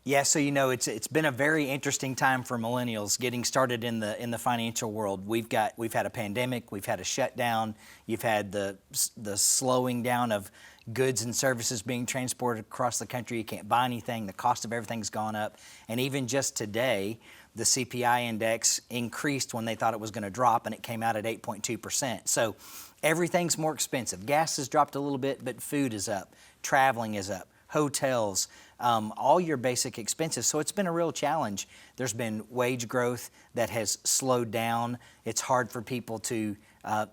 Yeah, so it's been a very interesting time for millennials getting started in the financial world. We've had a pandemic, we've had a shutdown, you've had the slowing down of goods and services being transported across the country. You can't buy anything, the cost of everything's gone up, and even just today, the CPI index increased when they thought it was going to drop, and it came out at 8.2%. So everything's more expensive. Gas has dropped a little bit, but food is up, traveling is up, hotels, all your basic expenses. So it's been a real challenge. There's been wage growth that has slowed down. It's hard for people to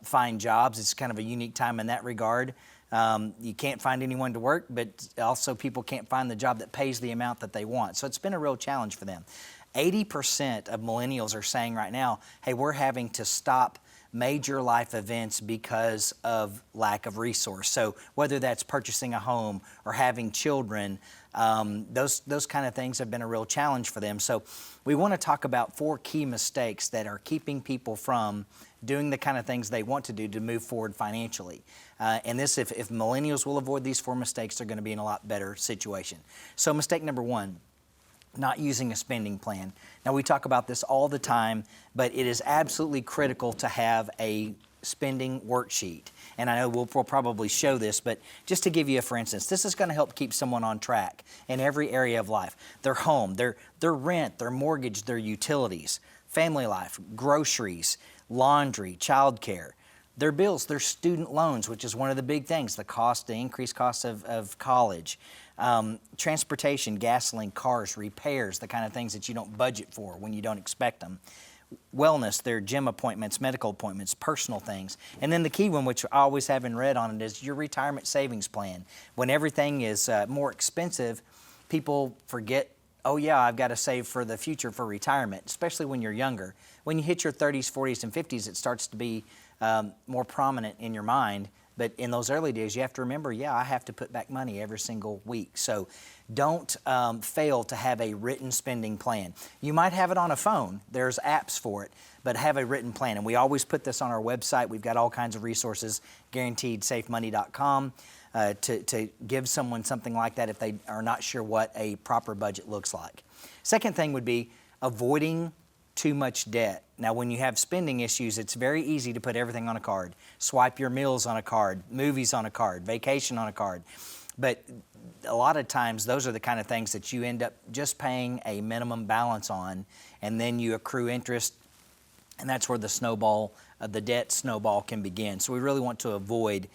find jobs. It's kind of a unique time in that regard. You can't find anyone to work, but also people can't find the job that pays the amount that they want. So it's been a real challenge for them. 80% of millennials are saying right now, hey, we're having to stop major life events because of lack of resource. So whether that's purchasing a home or having children, those kind of things have been a real challenge for them. So we want to talk about 4 key mistakes that are keeping people from doing the kind of things they want to do to move forward financially. And this, if millennials will avoid these 4 mistakes, they're going to be in a lot better situation. So mistake number 1, not using a spending plan. Now, we talk about this all the time, but it is absolutely critical to have a spending worksheet. And I know we'll probably show this, but just to give you a for instance, this is going to help keep someone on track in every area of life. Their home, their rent, their mortgage, their utilities, family life, groceries, laundry, childcare, their bills, their student loans, which is one of the big things, the increased cost of college, transportation, gasoline, cars, repairs, the kind of things that you don't budget for when you don't expect them. Wellness, their gym appointments, medical appointments, personal things. And then the key one, which I always have in red on it, is your retirement savings plan. When everything is more expensive, people forget, oh yeah, I've got to save for the future for retirement, especially when you're younger. When you hit your 30s, 40s, and 50s, it starts to be more prominent in your mind. But in those early days, you have to remember, yeah, I have to put back money every single week. So don't fail to have a written spending plan. You might have it on a phone. There's apps for it, but have a written plan. And we always put this on our website. We've got all kinds of resources, guaranteedsafemoney.com, to give someone something like that if they are not sure what a proper budget looks like. Second thing would be avoiding too much debt. Now, when you have spending issues, it's very easy to put everything on a card. Swipe your meals on a card, movies on a card, vacation on a card. But a lot of times, those are the kind of things that you end up just paying a minimum balance on, and then you accrue interest, and that's where the debt snowball can begin. So we really want to avoid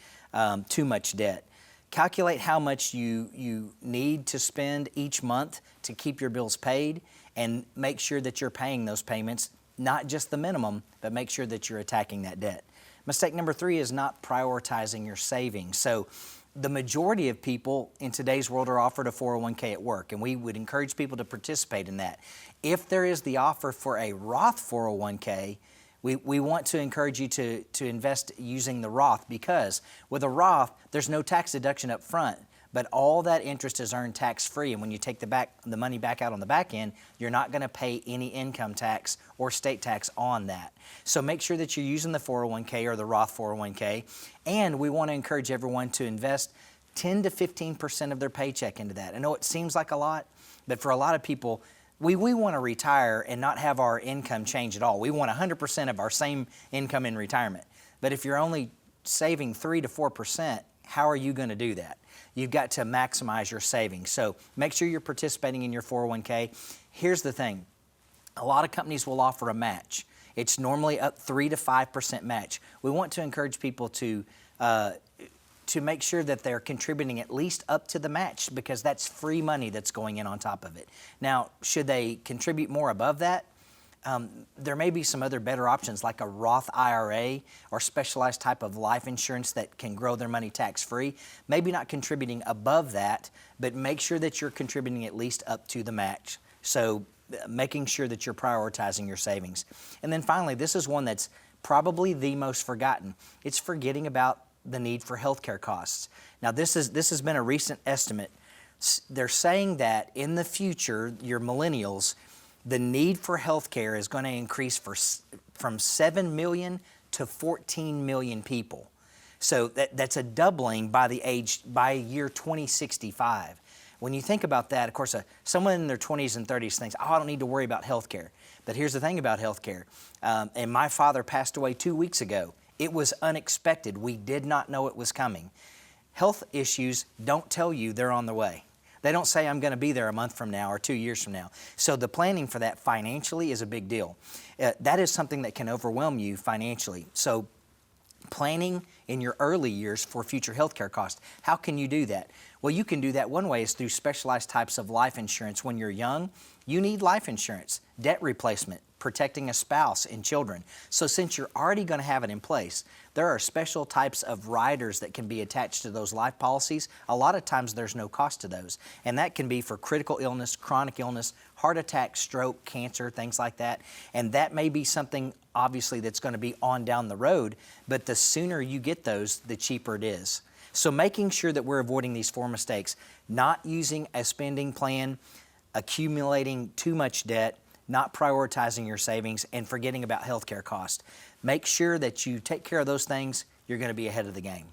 too much debt. Calculate how much you need to spend each month to keep your bills paid, and make sure that you're paying those payments, not just the minimum, but make sure that you're attacking that debt. Mistake number 3 is not prioritizing your savings. So the majority of people in today's world are offered a 401k at work, and we would encourage people to participate in that. If there is the offer for a Roth 401k, we want to encourage you to invest using the Roth, because with a Roth, there's no tax deduction up front, but all that interest is earned tax-free, and when you take the money back out on the back end, you're not going to pay any income tax or state tax on that. So make sure that you're using the 401k or the Roth 401k, and we want to encourage everyone to invest 10 to 15% of their paycheck into that. I know it seems like a lot, but for a lot of people, we want to retire and not have our income change at all. We want 100% of our same income in retirement. But if you're only saving 3 to 4%, how are you going to do that? You've got to maximize your savings. So make sure you're participating in your 401k. Here's the thing. A lot of companies will offer a match. It's normally up 3 to 5% match. We want to encourage people to make sure that they're contributing at least up to the match, because that's free money that's going in on top of it. Now, should they contribute more above that? There may be some other better options, like a Roth IRA or specialized type of life insurance that can grow their money tax-free. Maybe not contributing above that, but make sure that you're contributing at least up to the match. So making sure that you're prioritizing your savings. And then finally, this is one that's probably the most forgotten. It's forgetting about the need for healthcare costs. Now, this has been a recent estimate. They're saying that in the future, your millennials, the need for health care is going to increase from 7 million to 14 million people. So that's a doubling by year 2065. When you think about that, of course, someone in their 20s and 30s thinks, oh, I don't need to worry about health care. But here's the thing about health care. And my father passed away 2 weeks ago. It was unexpected. We did not know it was coming. Health issues don't tell you they're on the way. They don't say, I'm going to be there a month from now or 2 years from now. So the planning for that financially is a big deal. That is something that can overwhelm you financially. So planning in your early years for future healthcare costs. How can you do that? Well, you can do that one way is through specialized types of life insurance. When you're young, you need life insurance, debt replacement, protecting a spouse and children. So since you're already going to have it in place, there are special types of riders that can be attached to those life policies. A lot of times there's no cost to those. And that can be for critical illness, chronic illness, heart attack, stroke, cancer, things like that. And that may be something obviously that's going to be on down the road, but the sooner you get those, the cheaper it is. So making sure that we're avoiding these 4 mistakes, not using a spending plan, accumulating too much debt, not prioritizing your savings, and forgetting about healthcare costs. Make sure that you take care of those things. You're going to be ahead of the game.